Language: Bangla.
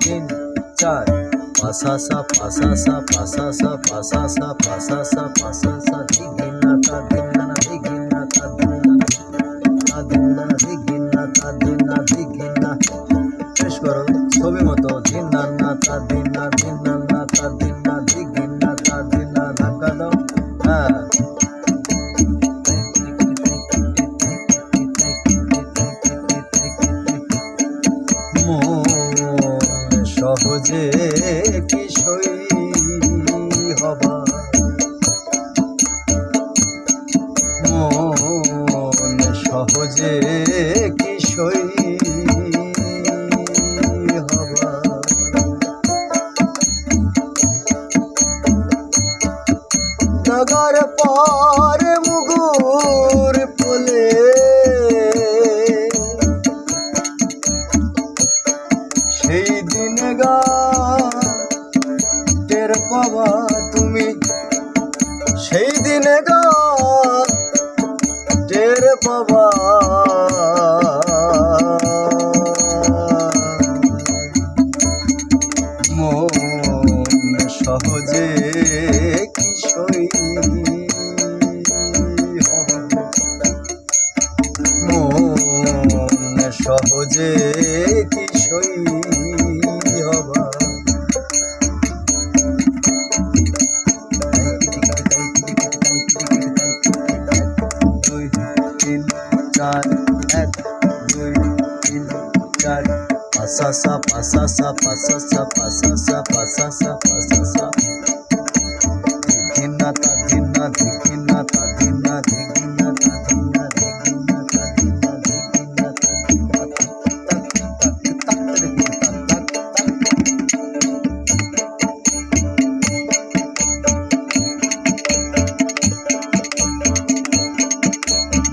তিন চার পাসা সা পাসা সা পাসা সা পাসা সা পাসা সা পাসা সা দিগিনা তা দিনা দিগিনা তা দিনা দিগিনা তা দিগিনা শেষ করো ছবি মতো দিনা না তা দিনা দিগিনা তা দিনা ধাক্কা দাও। হ্যাঁ সহজে কি সই হবা মন সহজে কি সই হবা নগর পর মুগুর ফুলে সেই দিন গা টের পাবা তুমি সেই দিন গা টের পাবা মন সহজে কি সই হবে মন সহজে কি সই হবা দুই তিন চার এক দুই তিন চার পাসা সা পাসা সা পাসা সা পাসা সা পাসা সা পাসা সা